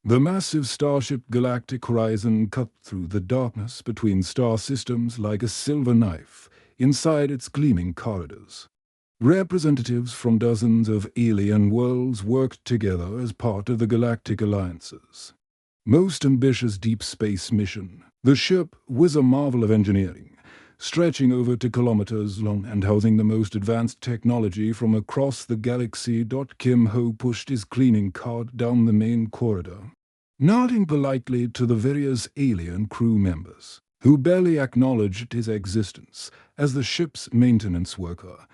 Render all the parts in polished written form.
The massive starship Galactic Horizon cut through the darkness between star systems like a silver knife inside its gleaming corridors. Representatives from dozens of alien worlds worked together as part of the Galactic Alliance's most ambitious deep space mission. The ship was a marvel of engineering, stretching over 2 kilometers long and housing the most advanced technology from across the galaxy. Kim Ho pushed his cleaning cart down the main corridor, nodding politely to the various alien crew members, who barely acknowledged his existence as the ship's maintenance worker.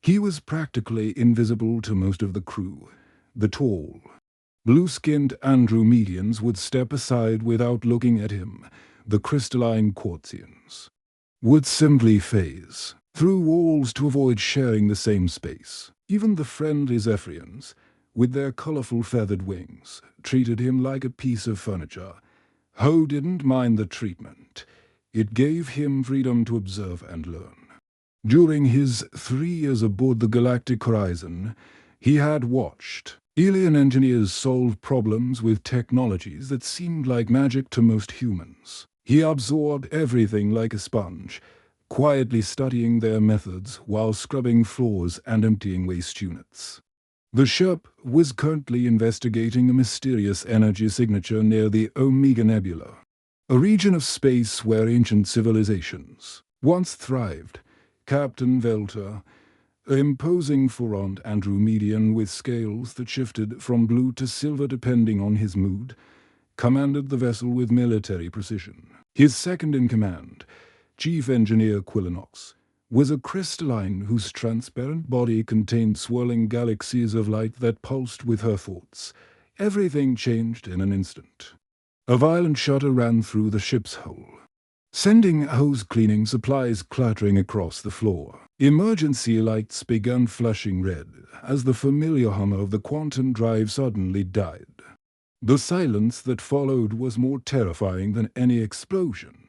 He was practically invisible to most of the crew. The tall, blue-skinned Andromedians would step aside without looking at him. The crystalline Quartzians would simply phase through walls to avoid sharing the same space. Even the friendly Zephyrians, with their colorful feathered wings, treated him like a piece of furniture. Ho didn't mind the treatment. It gave him freedom to observe and learn. During his 3 years aboard the Galactic Horizon, he had watched alien engineers solve problems with technologies that seemed like magic to most humans. He absorbed everything like a sponge, quietly studying their methods while scrubbing floors and emptying waste units. The ship was currently investigating a mysterious energy signature near the Omega Nebula, a region of space where ancient civilizations once thrived. Captain Velter, an imposing four-armed Andromedian with scales that shifted from blue to silver depending on his mood, commanded the vessel with military precision. His second-in-command, Chief Engineer Quillinox, was a crystalline whose transparent body contained swirling galaxies of light that pulsed with her thoughts. Everything changed in an instant. A violent shudder ran through the ship's hull, sending hose cleaning supplies clattering across the floor. Emergency lights began flashing red as the familiar hum of the quantum drive suddenly died. The silence that followed was more terrifying than any explosion.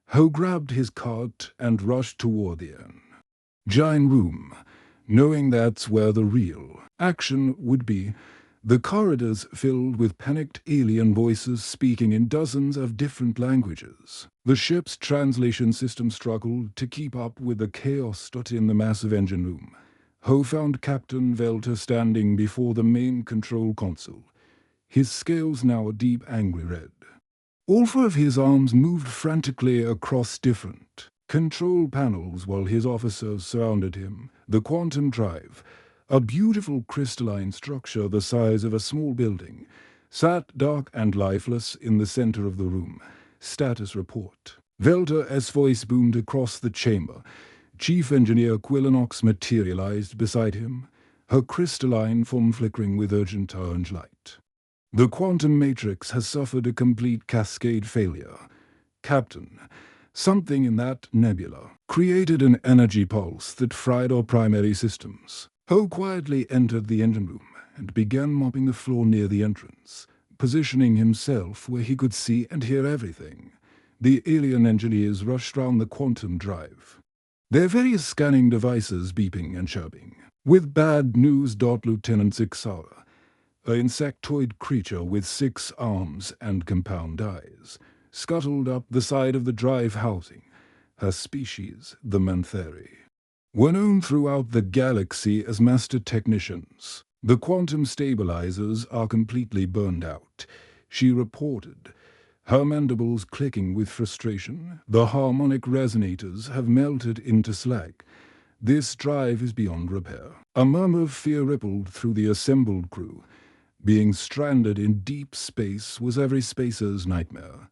Ho grabbed his cart and rushed toward the giant room, knowing that's where the real action would be. The corridors filled with panicked alien voices speaking in dozens of different languages. The ship's translation system struggled to keep up with the chaos in the massive engine room. Ho found Captain Velter standing before the main control console, his scales now a deep angry red. All 4 of his arms moved frantically across different control panels while his officers surrounded him. The quantum drive, a beautiful crystalline structure the size of a small building, sat dark and lifeless in the center of the room. Status report. Velter's voice boomed across the chamber. Chief Engineer Quillinox materialized beside him, her crystalline form flickering with urgent orange light. The quantum matrix has suffered a complete cascade failure. Captain, something in that nebula created an energy pulse that fried our primary systems. Ho quietly entered the engine room and began mopping the floor near the entrance, positioning himself where he could see and hear everything. The alien engineers rushed round the quantum drive, their various scanning devices beeping and chirping. With bad news. Lieutenant Zixara, an insectoid creature with 6 arms and compound eyes, scuttled up the side of the drive housing. Her species, the Mantheri, were known throughout the galaxy as master technicians. The quantum stabilizers are completely burned out, she reported, her mandibles clicking with frustration. The harmonic resonators have melted into slag. This drive is beyond repair. A murmur of fear rippled through the assembled crew. Being stranded in deep space was every spacer's nightmare,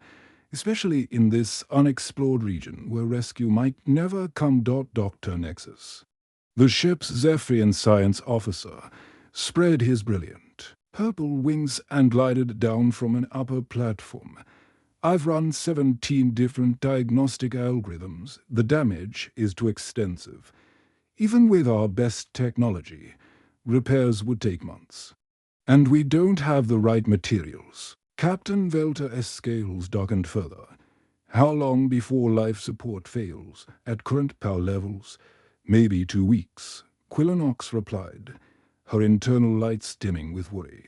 especially in this unexplored region where rescue might never come. Dr. Nexus, the ship's Zephyrian science officer, spread his brilliant purple wings and glided down from an upper platform. I've run 17 different diagnostic algorithms. The damage is too extensive. Even with our best technology, repairs would take months. And we don't have the right materials. Captain Velter's scales darkened further. How long before life support fails? At current power levels, maybe 2 weeks. Quillinox replied, her internal lights dimming with worry.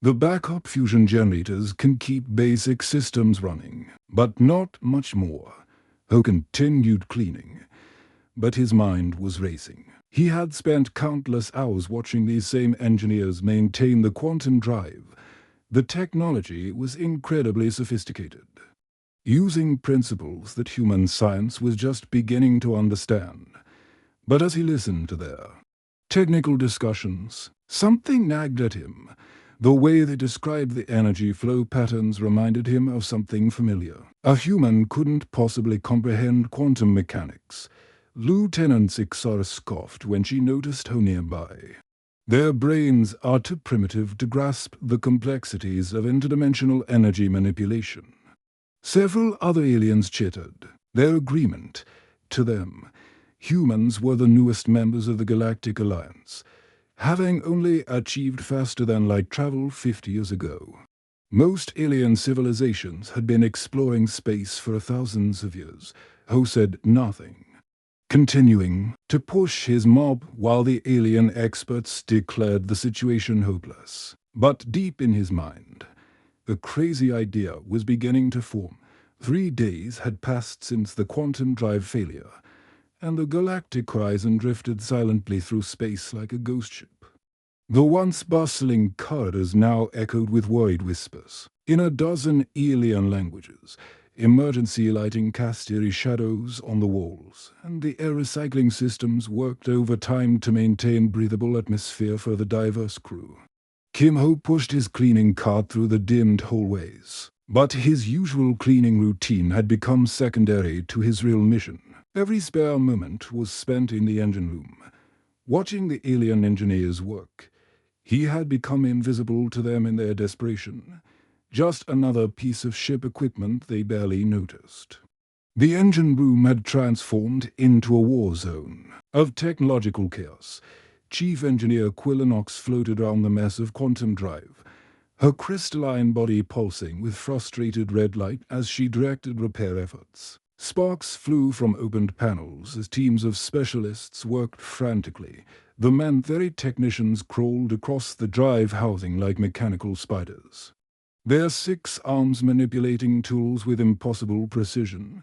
The backup fusion generators can keep basic systems running, but not much more. Ho continued cleaning, but his mind was racing. He had spent countless hours watching these same engineers maintain the quantum drive. The technology was incredibly sophisticated, using principles that human science was just beginning to understand. But as he listened to their technical discussions, something nagged at him. The way they described the energy flow patterns reminded him of something familiar. A human couldn't possibly comprehend quantum mechanics. Lieutenant Ixara scoffed when she noticed Ho nearby. Their brains are too primitive to grasp the complexities of interdimensional energy manipulation. Several other aliens chittered. Their agreement. To them, humans were the newest members of the Galactic Alliance, having only achieved faster-than-light travel 50 years ago. Most alien civilizations had been exploring space for thousands of years. Ho said nothing, continuing to push his mob while the alien experts declared the situation hopeless. But deep in his mind, a crazy idea was beginning to form. 3 days had passed since the quantum drive failure, and the galactic horizon drifted silently through space like a ghost ship. The once bustling corridors now echoed with worried whispers. In a dozen alien languages, emergency lighting cast eerie shadows on the walls, and the air recycling systems worked overtime to maintain breathable atmosphere for the diverse crew. Kim Ho pushed his cleaning cart through the dimmed hallways, but his usual cleaning routine had become secondary to his real mission. Every spare moment was spent in the engine room, watching the alien engineers work. He had become invisible to them in their desperation, just another piece of ship equipment they barely noticed. The engine room had transformed into a war zone of technological chaos. Chief Engineer Quillinox floated around the mess of quantum drive, her crystalline body pulsing with frustrated red light as she directed repair efforts. Sparks flew from opened panels as teams of specialists worked frantically. The Mantheri technicians crawled across the drive housing like mechanical spiders, their 6 arms manipulating tools with impossible precision.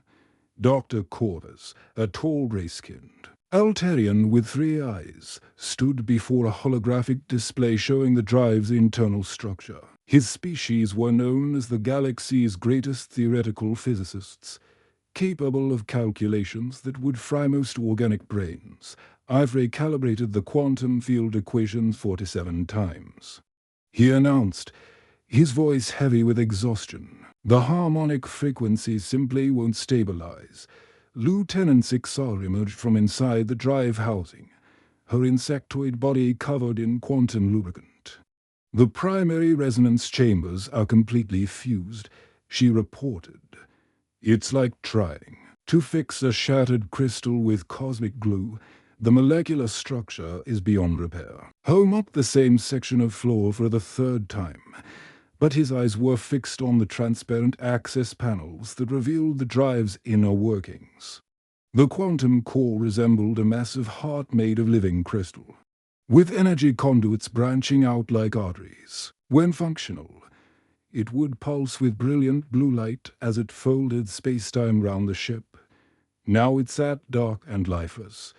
Dr. Corvus, a tall gray-skinned Altarian with 3 eyes, stood before a holographic display showing the drive's internal structure. His species were known as the galaxy's greatest theoretical physicists, capable of calculations that would fry most organic brains. Ivory calibrated the quantum field equations 47 times. He announced, his voice heavy with exhaustion. The harmonic frequencies simply won't stabilize. Lieutenant Sixar emerged from inside the drive housing, her insectoid body covered in quantum lubricant. The primary resonance chambers are completely fused, she reported. It's like trying to fix a shattered crystal with cosmic glue. The molecular structure is beyond repair. Ho mopped the same section of floor for the 3rd time, but his eyes were fixed on the transparent access panels that revealed the drive's inner workings. The quantum core resembled a massive heart made of living crystal, with energy conduits branching out like arteries. When functional, it would pulse with brilliant blue light as it folded space-time round the ship. Now it sat dark and lifeless,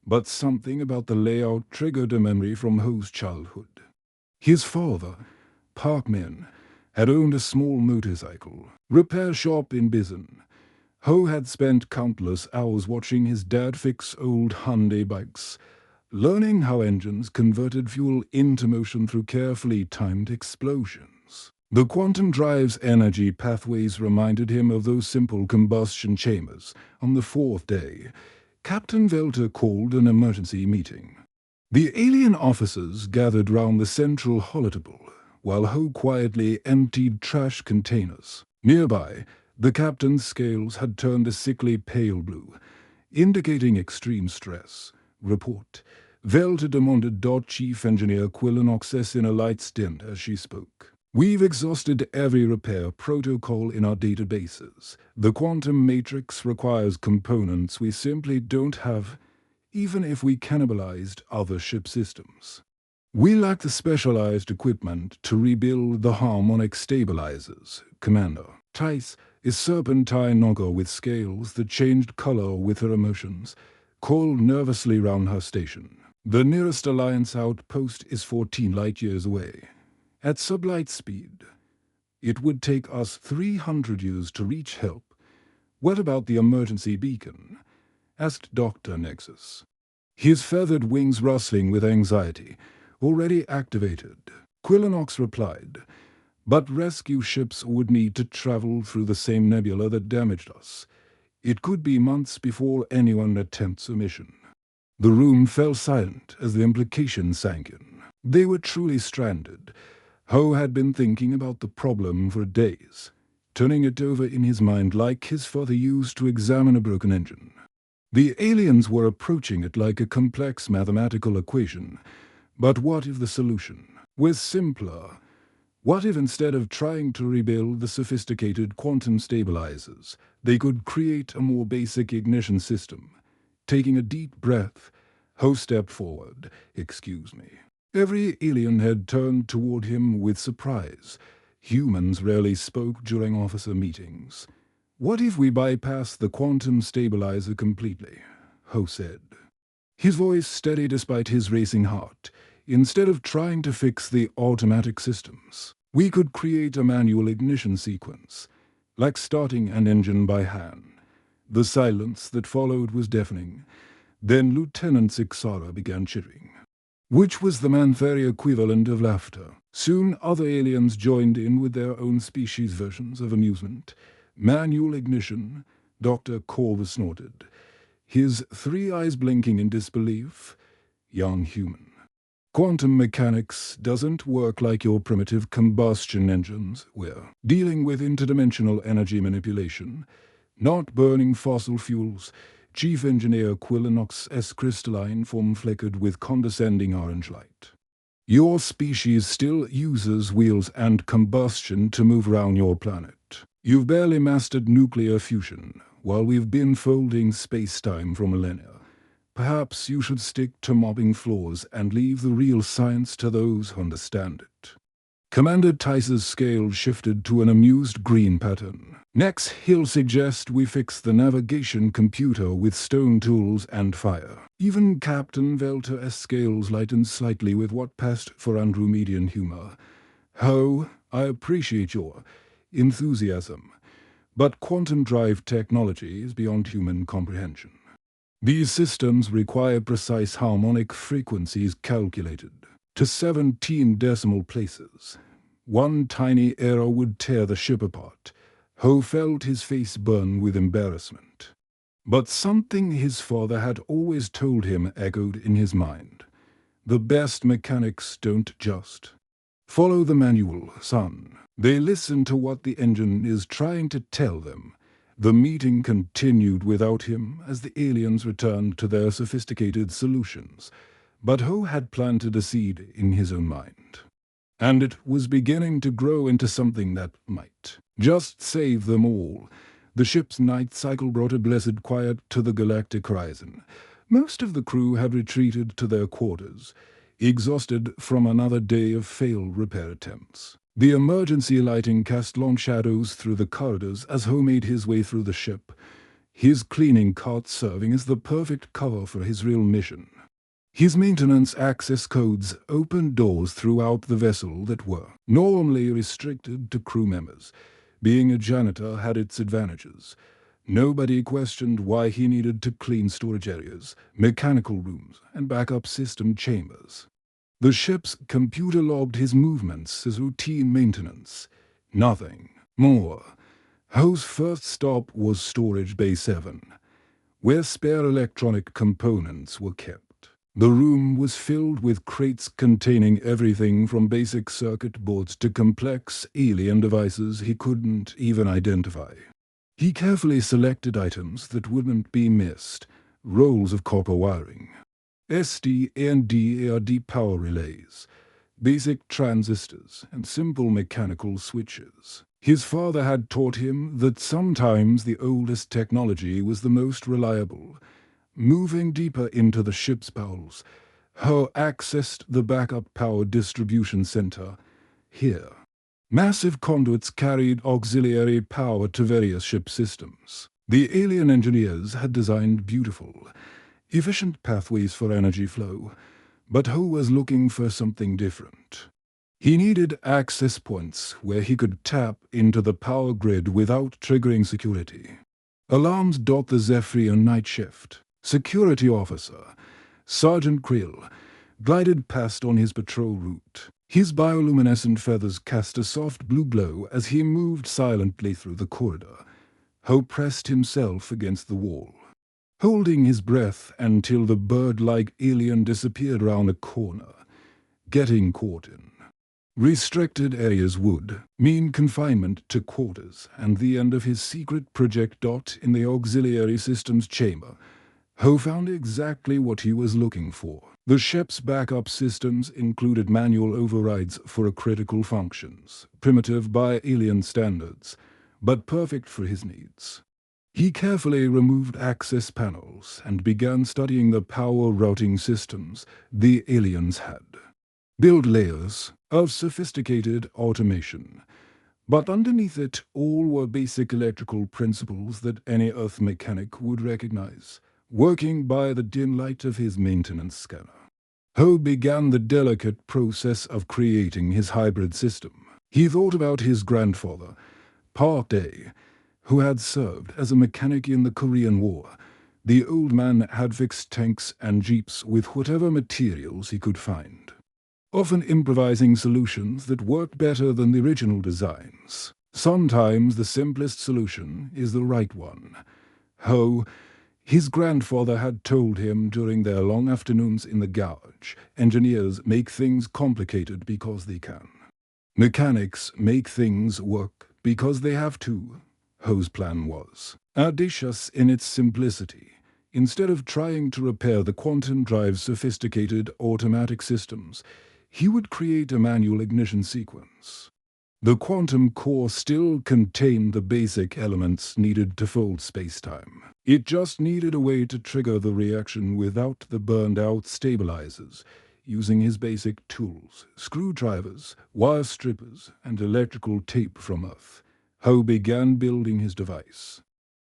but something about the layout triggered a memory from Ho's childhood. His father, Park Min, had owned a small motorcycle repair shop in Bison. Ho had spent countless hours watching his dad fix old Hyundai bikes, learning how engines converted fuel into motion through carefully timed explosions. The quantum drive's energy pathways reminded him of those simple combustion chambers. On the 4th day, Captain Velter called an emergency meeting. The alien officers gathered round the central holotable, while Ho quietly emptied trash containers. Nearby, the captain's scales had turned a sickly pale blue, indicating extreme stress. Report. Velter demanded. Chief Engineer Quillinox in a light stint as she spoke. We've exhausted every repair protocol in our databases. The quantum matrix requires components we simply don't have, even if we cannibalized other ship systems. We lack the specialized equipment to rebuild the harmonic stabilizers, Commander. Tice is serpentine Noggo with scales that changed color with her emotions, called nervously round her station. The nearest Alliance outpost is 14 light-years away. At sublight speed, it would take us 300 years to reach help. What about the emergency beacon? Asked Dr. Nexus, his feathered wings rustling with anxiety. Already activated, Quillinox replied, but rescue ships would need to travel through the same nebula that damaged us. It could be months before anyone attempts a mission. The room fell silent as the implication sank in. They were truly stranded. Ho had been thinking about the problem for days, turning it over in his mind like his father used to examine a broken engine. The aliens were approaching it like a complex mathematical equation. But what if the solution was simpler? What if instead of trying to rebuild the sophisticated quantum stabilizers, they could create a more basic ignition system? Taking a deep breath, Ho stepped forward. "Excuse me." Every alien had turned toward him with surprise. Humans rarely spoke during officer meetings. "What if we bypass the quantum stabilizer completely?" Ho said, his voice steady despite his racing heart. "Instead of trying to fix the automatic systems, we could create a manual ignition sequence, like starting an engine by hand." The silence that followed was deafening. Then Lieutenant Sixara began chittering, which was the Manthari equivalent of laughter. Soon other aliens joined in with their own species versions of amusement. "Manual ignition," Dr. Corvus snorted, his three eyes blinking in disbelief. "Young human, quantum mechanics doesn't work like your primitive combustion engines. We're dealing with interdimensional energy manipulation, not burning fossil fuels." Chief Engineer Quillinox's crystalline form flickered with condescending orange light. "Your species still uses wheels and combustion to move around your planet. You've barely mastered nuclear fusion, while we've been folding space-time for millennia. Perhaps you should stick to mopping floors and leave the real science to those who understand it." Commander Tice's scale shifted to an amused green pattern. "Next, he'll suggest we fix the navigation computer with stone tools and fire." Even Captain Velter's scales lightened slightly with what passed for Andromedian humor. "Ho, I appreciate your enthusiasm, but quantum drive technology is beyond human comprehension. These systems require precise harmonic frequencies calculated to 17 decimal places. One tiny error would tear the ship apart." Ho felt his face burn with embarrassment. But something his father had always told him echoed in his mind. The best mechanics don't just follow the manual, son. They listen to what the engine is trying to tell them. The meeting continued without him as the aliens returned to their sophisticated solutions. But Ho had planted a seed in his own mind, and it was beginning to grow into something that might just save them all. The ship's night cycle brought a blessed quiet to the galactic horizon. Most of the crew had retreated to their quarters, exhausted from another day of failed repair attempts. The emergency lighting cast long shadows through the corridors as Ho made his way through the ship, his cleaning cart serving as the perfect cover for his real mission. His maintenance access codes opened doors throughout the vessel that were normally restricted to crew members. Being a janitor had its advantages. Nobody questioned why he needed to clean storage areas, mechanical rooms, and backup system chambers. The ship's computer logged his movements as routine maintenance. Nothing more. Ho's first stop was Storage Bay 7, where spare electronic components were kept. The room was filled with crates containing everything from basic circuit boards to complex alien devices he couldn't even identify. He carefully selected items that wouldn't be missed: rolls of copper wiring, SD and DARD power relays, basic transistors, and simple mechanical switches. His father had taught him that sometimes the oldest technology was the most reliable. Moving deeper into the ship's bowels, Ho accessed the backup power distribution center here. Massive conduits carried auxiliary power to various ship systems. The alien engineers had designed beautiful, efficient pathways for energy flow, but Ho was looking for something different. He needed access points where he could tap into the power grid without triggering security. Alarms dot the Zephyrian night shift. Security officer Sergeant Krill glided past on his patrol route. His bioluminescent feathers cast a soft blue glow as he moved silently through the corridor. Ho pressed himself against the wall, holding his breath until the bird-like alien disappeared around a corner, getting caught in. Restricted areas would mean confinement to quarters and the end of his secret project dot in the auxiliary systems chamber. Ho found exactly what he was looking for. The ship's backup systems included manual overrides for critical functions, primitive by alien standards, but perfect for his needs. He carefully removed access panels and began studying the power routing systems the aliens had. Build layers of sophisticated automation, but underneath it all were basic electrical principles that any Earth mechanic would recognize, working by the dim light of his maintenance scanner. Ho began the delicate process of creating his hybrid system. He thought about his grandfather, Park Day, who had served as a mechanic in the Korean War. The old man had fixed tanks and jeeps with whatever materials he could find, often improvising solutions that worked better than the original designs. Sometimes the simplest solution is the right one. Ho, his grandfather had told him during their long afternoons in the gouge, engineers make things complicated because they can. Mechanics make things work because they have to. Ho's plan was audacious in its simplicity. Instead of trying to repair the quantum drive's sophisticated automatic systems, he would create a manual ignition sequence. The quantum core still contained the basic elements needed to fold spacetime. It just needed a way to trigger the reaction without the burned-out stabilizers, using his basic tools, screwdrivers, wire strippers, and electrical tape from Earth. Ho began building his device.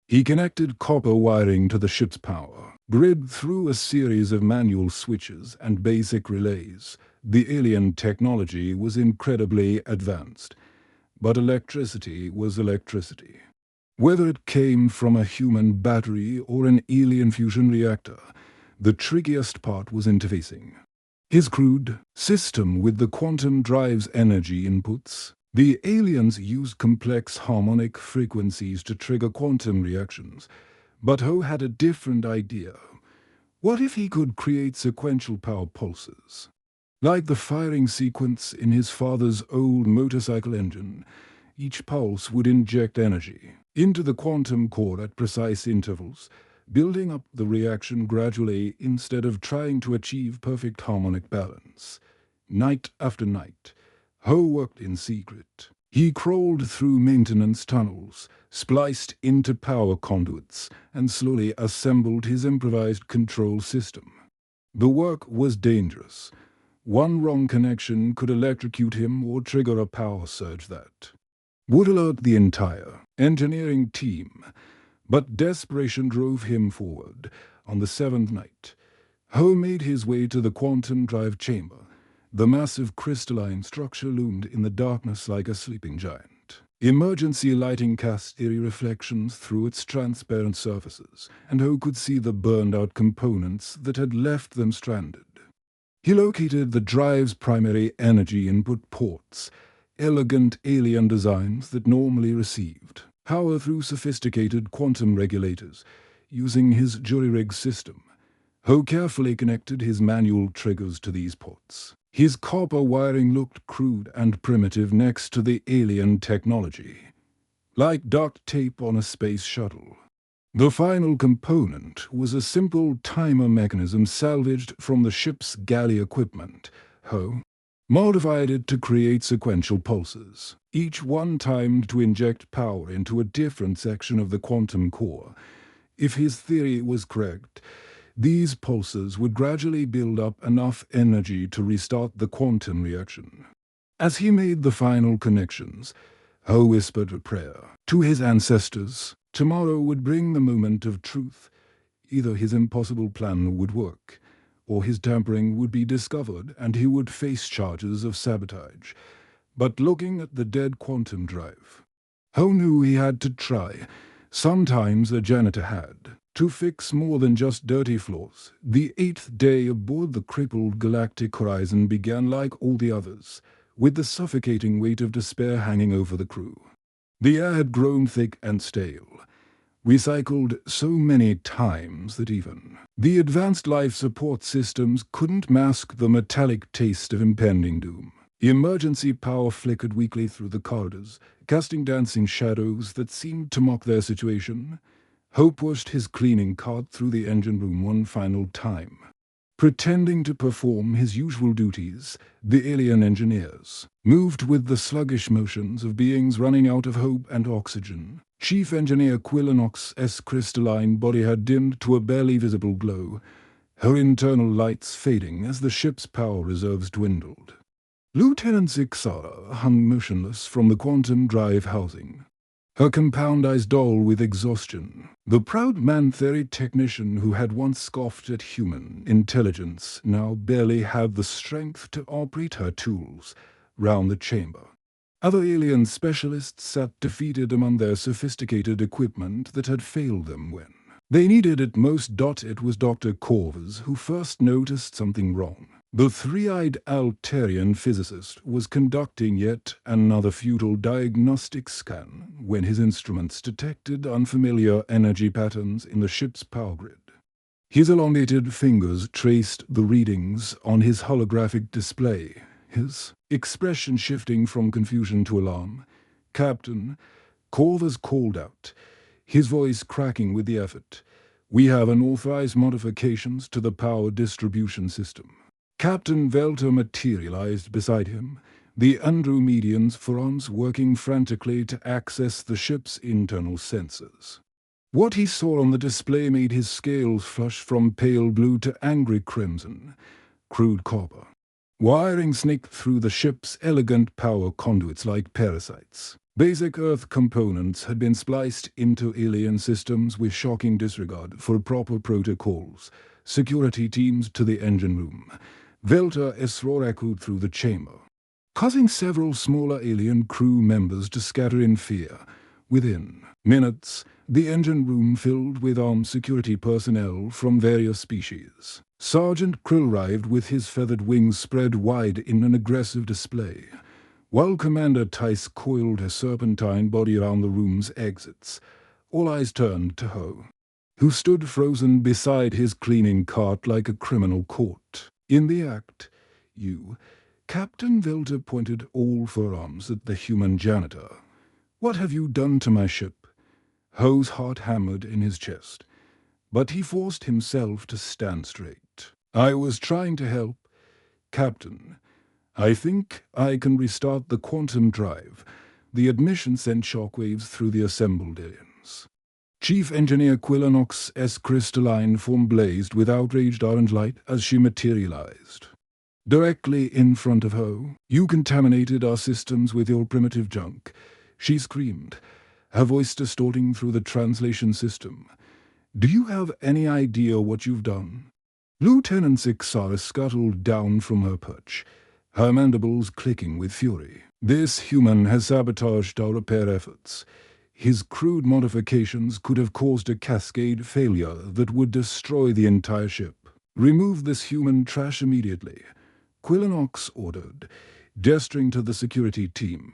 He connected copper wiring to the ship's power grid through a series of manual switches and basic relays. The alien technology was incredibly advanced, but electricity was electricity. Whether it came from a human battery or an alien fusion reactor, the trickiest part was interfacing his crude system with the quantum drive's energy inputs. The aliens used complex harmonic frequencies to trigger quantum reactions, but Ho had a different idea. What if he could create sequential power pulses? Like the firing sequence in his father's old motorcycle engine, each pulse would inject energy into the quantum core at precise intervals, building up the reaction gradually instead of trying to achieve perfect harmonic balance. Night after night, Ho worked in secret. He crawled through maintenance tunnels, spliced into power conduits, and slowly assembled his improvised control system. The work was dangerous. One wrong connection could electrocute him or trigger a power surge that would alert the entire engineering team. But desperation drove him forward. On the seventh night, Ho made his way to the quantum drive chamber. The massive crystalline structure loomed in the darkness like a sleeping giant. Emergency lighting cast eerie reflections through its transparent surfaces, and Ho could see the burned-out components that had left them stranded. He located the drive's primary energy input ports, elegant alien designs that normally received power through sophisticated quantum regulators. Using his jury-rig system, Ho carefully connected his manual triggers to these ports. His copper wiring looked crude and primitive next to the alien technology, like duct tape on a space shuttle. The final component was a simple timer mechanism salvaged from the ship's galley equipment. Ho modified it to create sequential pulses, each one timed to inject power into a different section of the quantum core. If his theory was correct, These pulses would gradually build up enough energy to restart the quantum reaction. As he made the final connections, Ho whispered a prayer to his ancestors. Tomorrow would bring the moment of truth. Either his impossible plan would work, or his tampering would be discovered and he would face charges of sabotage. But looking at the dead quantum drive, Ho knew he had to try. Sometimes the janitor had to fix more than just dirty floors. The 8th day aboard the crippled Galactic Horizon began like all the others, with the suffocating weight of despair hanging over the crew. The air had grown thick and stale, recycled so many times that even the advanced life support systems couldn't mask the metallic taste of impending doom. Emergency power flickered weakly through the corridors, casting dancing shadows that seemed to mock their situation. Ho pushed his cleaning cart through the engine room one final time. Pretending to perform his usual duties, the alien engineers moved with the sluggish motions of beings running out of hope and oxygen. Chief Engineer Quillinox's crystalline body had dimmed to a barely visible glow, her internal lights fading as the ship's power reserves dwindled. Lieutenant Zixara hung motionless from the quantum drive housing, her compound eyes dull with exhaustion. The proud man-theory technician who had once scoffed at human intelligence now barely had the strength to operate her tools round the chamber. Other alien specialists sat defeated among their sophisticated equipment that had failed them when they needed it most. It was Dr. Corvus who first noticed something wrong. The three-eyed Altarian physicist was conducting yet another futile diagnostic scan when his instruments detected unfamiliar energy patterns in the ship's power grid. His elongated fingers traced the readings on his holographic display, his expression shifting from confusion to alarm. "Captain," Corvus called out, his voice cracking with the effort, "we have unauthorized modifications to the power distribution system." Captain Velter materialized beside him, the Andromedian's forearms working frantically to access the ship's internal sensors. What he saw on the display made his scales flush from pale blue to angry crimson. Crude copper. Wiring snaked through the ship's elegant power conduits like parasites. Basic Earth components had been spliced into alien systems with shocking disregard for proper protocols. Security teams to the engine room. Velter esrorakued through the chamber, causing several smaller alien crew members to scatter in fear. Within minutes, the engine room filled with armed security personnel from various species. Sergeant Krill arrived with his feathered wings spread wide in an aggressive display, while Commander Tice coiled her serpentine body around the room's exits. All eyes turned to Ho, who stood frozen beside his cleaning cart like a criminal caught in the act. "You," Captain Velter pointed all forearms at the human janitor. "What have you done to my ship?" Ho's heart hammered in his chest, but he forced himself to stand straight. "I was trying to help, Captain. I think I can restart the quantum drive." The admission sent shockwaves through the assembled aliens. Chief Engineer Quillinox's crystalline form blazed with outraged orange light as she materialized directly in front of Ho. "You contaminated our systems with your primitive junk," she screamed, her voice distorting through the translation system. "Do you have any idea what you've done?" Lieutenant Zixara scuttled down from her perch, her mandibles clicking with fury. "This human has sabotaged our repair efforts. His crude modifications could have caused a cascade failure that would destroy the entire ship. Remove this human trash immediately," Quillinox ordered, gesturing to the security team.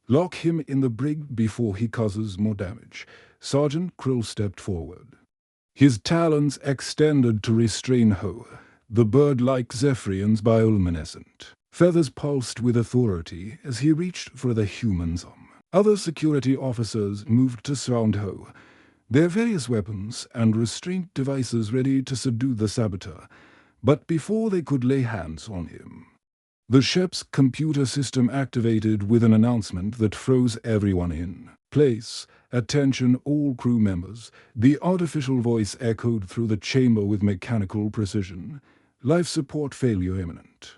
"Lock him in the brig before he causes more damage." Sergeant Krill stepped forward, his talons extended to restrain Ho, the bird-like Zephyrian's bioluminescent feathers pulsed with authority as he reached for the human's arm. Other security officers moved to surround Ho, their various weapons and restraint devices ready to subdue the saboteur. But before they could lay hands on him, the ship's computer system activated with an announcement that froze everyone in place, attention all crew members, the artificial voice echoed through the chamber with mechanical precision. Life support failure imminent.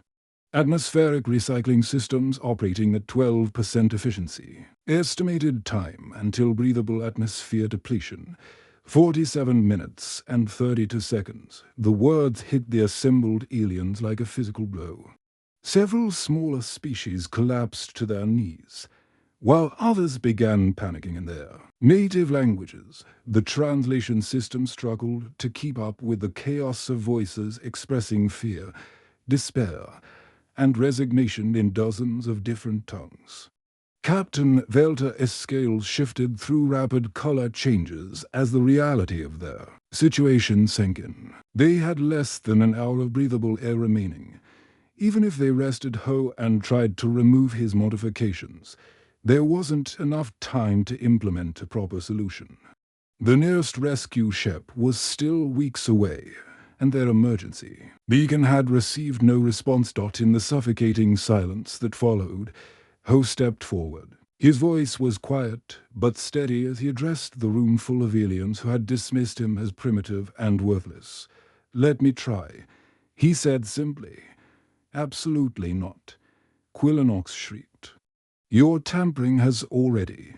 Atmospheric recycling systems operating at 12% efficiency. Estimated time until breathable atmosphere depletion. 47 minutes and 32 seconds. The words hit the assembled aliens like a physical blow. Several smaller species collapsed to their knees, while others began panicking in their native languages. The translation system struggled to keep up with the chaos of voices expressing fear, despair, and resignation in dozens of different tongues. Captain Velta scales shifted through rapid color changes as the reality of their situation sank in. They had less than an hour of breathable air remaining. Even if they rested Ho and tried to remove his modifications, there wasn't enough time to implement a proper solution. The nearest rescue ship was still weeks away, and their emergency beacon had received no response. In the suffocating silence that followed, Ho stepped forward. His voice was quiet but steady as he addressed the room full of aliens who had dismissed him as primitive and worthless. "Let me try," he said simply. "Absolutely not," Quillinox shrieked. "Your tampering has already.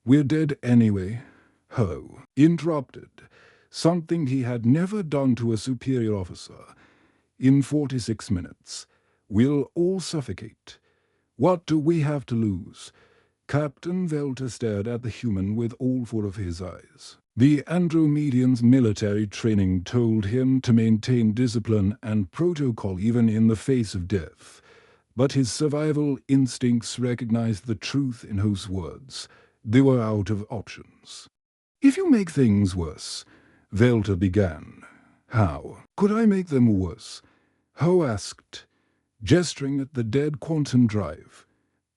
We're dead anyway." Ho interrupted, something he had never done to a superior officer. "In 46 minutes, we'll all suffocate. What do we have to lose?" Captain Velta stared at the human with all four of his eyes. The Andromedian's military training told him to maintain discipline and protocol even in the face of death. But his survival instincts recognized the truth in Ho's words. They were out of options. "If you make things worse," Velta began. "How could I make them worse?" Ho asked, gesturing at the dead quantum drive.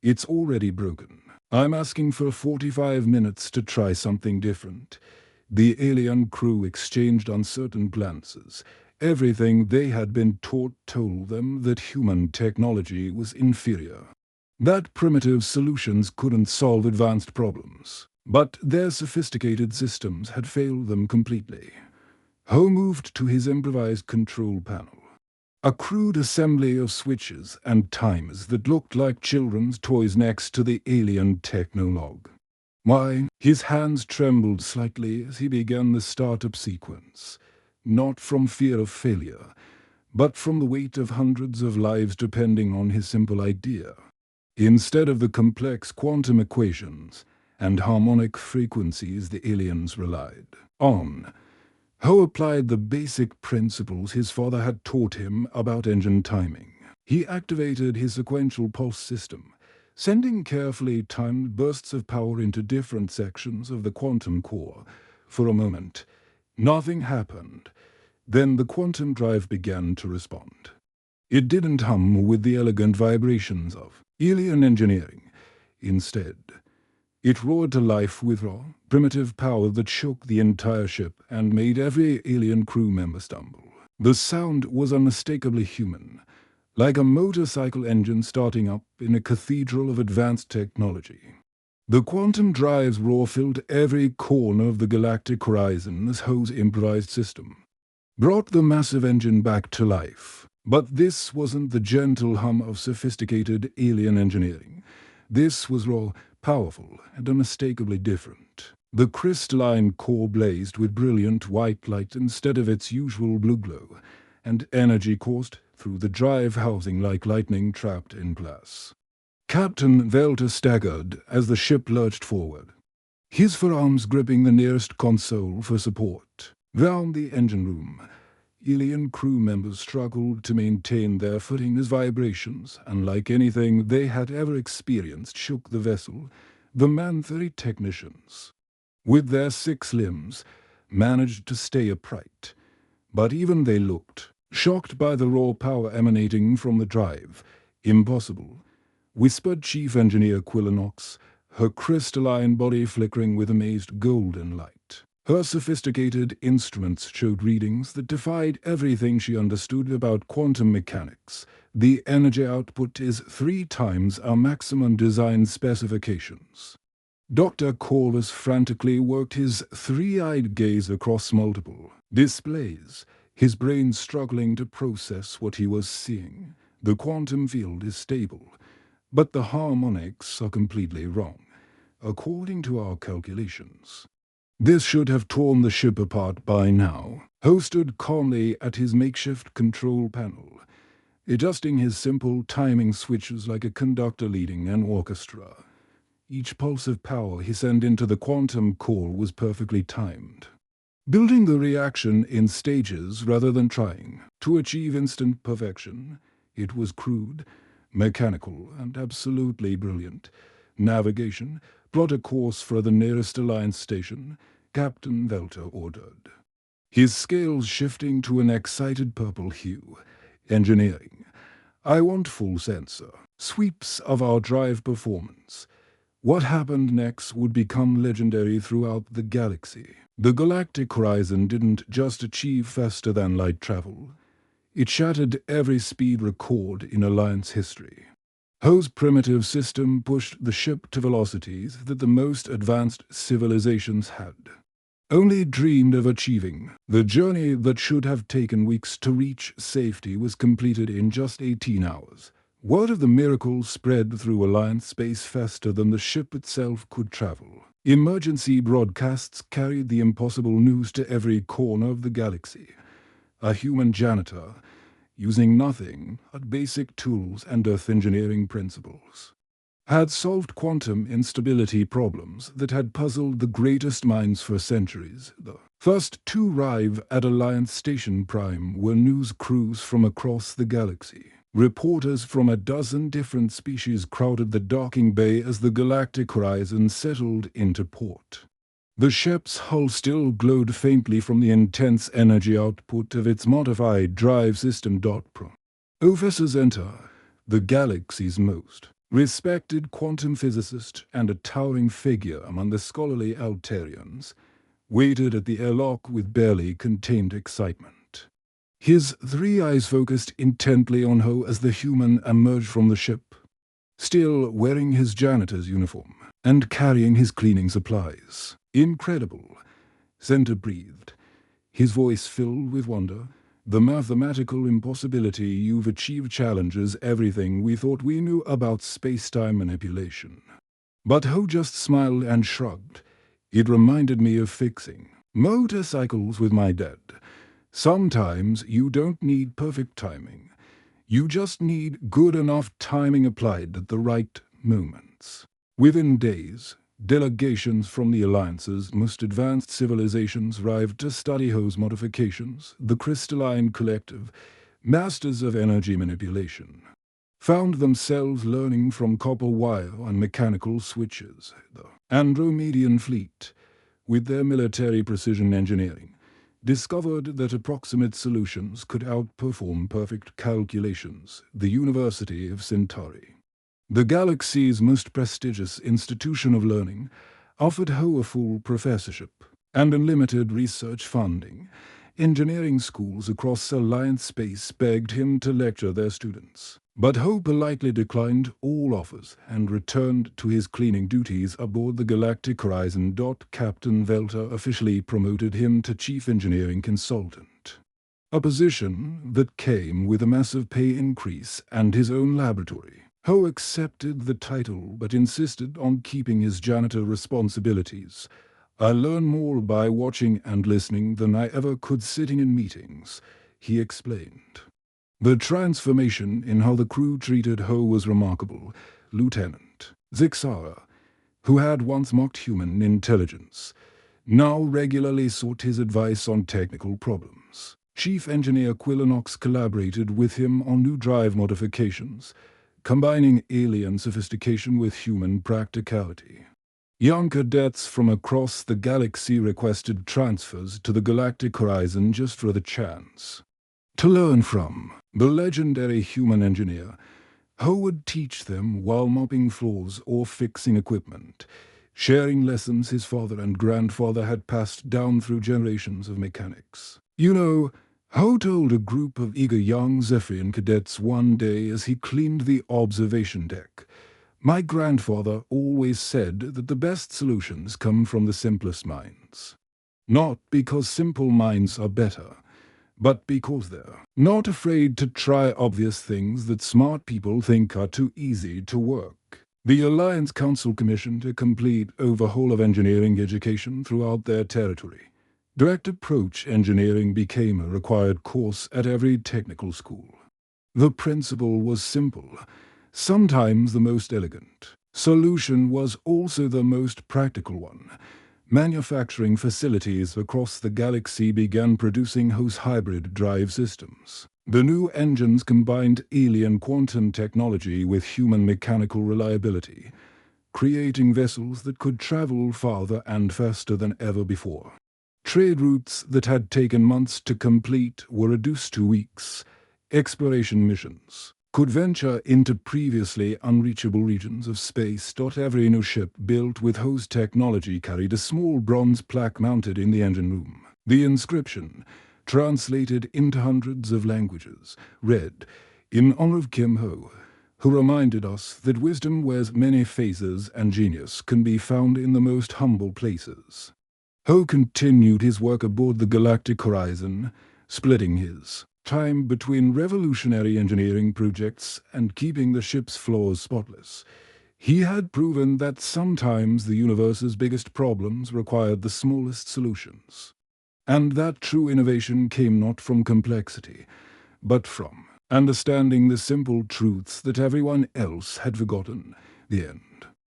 "It's already broken. I'm asking for 45 minutes to try something different." The alien crew exchanged uncertain glances. Everything they had been taught told them that human technology was inferior, that primitive solutions couldn't solve advanced problems. But their sophisticated systems had failed them completely. Ho moved to his improvised control panel. A crude assembly of switches and timers that looked like children's toys next to the alien technologue. Why, his hands trembled slightly as he began the startup sequence, not from fear of failure, but from the weight of hundreds of lives depending on his simple idea. Instead of the complex quantum equations and harmonic frequencies the aliens relied on, Ho applied the basic principles his father had taught him about engine timing. He activated his sequential pulse system, sending carefully timed bursts of power into different sections of the quantum core. For a moment, nothing happened. Then the quantum drive began to respond. It didn't hum with the elegant vibrations of alien engineering. Instead, it roared to life with raw, primitive power that shook the entire ship and made every alien crew member stumble. The sound was unmistakably human, like a motorcycle engine starting up in a cathedral of advanced technology. The quantum drive's roar filled every corner of the galactic horizon as Ho's improvised system brought the massive engine back to life. But this wasn't the gentle hum of sophisticated alien engineering. This was raw, powerful, and unmistakably different. The crystalline core blazed with brilliant white light instead of its usual blue glow, and energy coursed through the drive housing like lightning trapped in glass. Captain Velta staggered as the ship lurched forward, his forearms gripping the nearest console for support. Round the engine room, alien crew members struggled to maintain their footing as vibrations, unlike anything they had ever experienced, shook the vessel. The Manthari technicians, with their 6 limbs, managed to stay upright, but even they looked shocked by the raw power emanating from the drive. "Impossible," whispered Chief Engineer Quillinox, her crystalline body flickering with amazed golden light. Her sophisticated instruments showed readings that defied everything she understood about quantum mechanics. "The energy output is 3 times our maximum design specifications." Dr. Corvus frantically worked his three-eyed gaze across multiple displays, his brain struggling to process what he was seeing. The quantum field is stable, but the harmonics are completely wrong, according to our calculations. This should have torn the ship apart by now. Ho stood calmly at his makeshift control panel, adjusting his simple timing switches like a conductor leading an orchestra. Each pulse of power he sent into the quantum core was perfectly timed, building the reaction in stages rather than trying to achieve instant perfection. It was crude, mechanical, and absolutely brilliant. Navigation, plot a course for the nearest Alliance station, Captain Velter ordered, his scales shifting to an excited purple hue. Engineering. I want full sensor sweeps of our drive performance. What happened next would become legendary throughout the galaxy. The galactic horizon didn't just achieve faster-than-light travel. It shattered every speed record in Alliance history. Ho's primitive system pushed the ship to velocities that the most advanced civilizations had only dreamed of achieving. The journey that should have taken weeks to reach safety was completed in just 18 hours. Word of the miracle spread through Alliance space faster than the ship itself could travel. Emergency broadcasts carried the impossible news to every corner of the galaxy. A human janitor, using nothing but basic tools and Earth engineering principles, had solved quantum instability problems that had puzzled the greatest minds for centuries. The first to arrive at Alliance Station Prime were news crews from across the galaxy. Reporters from a dozen different species crowded the docking bay as the galactic horizon settled into port. The ship's hull still glowed faintly from the intense energy output of its modified drive system. Professor Zenta, the galaxy's most respected quantum physicist and a towering figure among the scholarly Altarians, waited at the airlock with barely contained excitement. His three eyes focused intently on Ho as the human emerged from the ship, still wearing his janitor's uniform and carrying his cleaning supplies. Incredible, Zenta breathed, his voice filled with wonder. The mathematical impossibility you've achieved challenges everything we thought we knew about space-time manipulation. But Ho just smiled and shrugged. It reminded me of fixing motorcycles with my dad. Sometimes you don't need perfect timing. You just need good enough timing applied at the right moments. Within days, delegations from the Alliance's most advanced civilizations arrived to study Ho's modifications. The crystalline collective, masters of energy manipulation, found themselves learning from copper wire and mechanical switches. The Andromedian fleet, with their military precision engineering, discovered that approximate solutions could outperform perfect calculations. The University of Centauri, the galaxy's most prestigious institution of learning, offered Ho a full professorship and unlimited research funding. Engineering schools across Alliance space begged him to lecture their students, but Ho politely declined all offers and returned to his cleaning duties aboard the Galactic Horizon. Captain Velter officially promoted him to Chief Engineering Consultant, a position that came with a massive pay increase and his own laboratory. Ho accepted the title but insisted on keeping his janitor responsibilities. I learn more by watching and listening than I ever could sitting in meetings, he explained. The transformation in how the crew treated Ho was remarkable. Lieutenant Zixara, who had once mocked human intelligence, now regularly sought his advice on technical problems. Chief Engineer Quillinox collaborated with him on new drive modifications, combining alien sophistication with human practicality. Young cadets from across the galaxy requested transfers to the Galactic Horizon just for the chance to learn from the legendary human engineer. Ho would teach them while mopping floors or fixing equipment, sharing lessons his father and grandfather had passed down through generations of mechanics. You know, Ho told a group of eager young Zephyrian cadets one day as he cleaned the observation deck, My grandfather always said that the best solutions come from the simplest minds. Not because simple minds are better, but because they're not afraid to try obvious things that smart people think are too easy to work. The Alliance Council commissioned a complete overhaul of engineering education throughout their territory. Direct approach engineering became a required course at every technical school. The principle was simple, sometimes the most elegant. Solution was also the most practical one. Manufacturing facilities across the galaxy began producing HFY hybrid drive systems. The new engines combined alien quantum technology with human mechanical reliability, creating vessels that could travel farther and faster than ever before. Trade routes that had taken months to complete were reduced to weeks. Exploration missions could venture into previously unreachable regions of space. Every new ship built with HFY technology carried a small bronze plaque mounted in the engine room. The inscription, translated into hundreds of languages, read, "In honor of Kim Ho, who reminded us that wisdom wears many faces and genius can be found in the most humble places." Ho continued his work aboard the Galactic Horizon, splitting his time between revolutionary engineering projects and keeping the ship's floors spotless. He had proven that sometimes the universe's biggest problems required the smallest solutions, and that true innovation came not from complexity, but from understanding the simple truths that everyone else had forgotten. The end.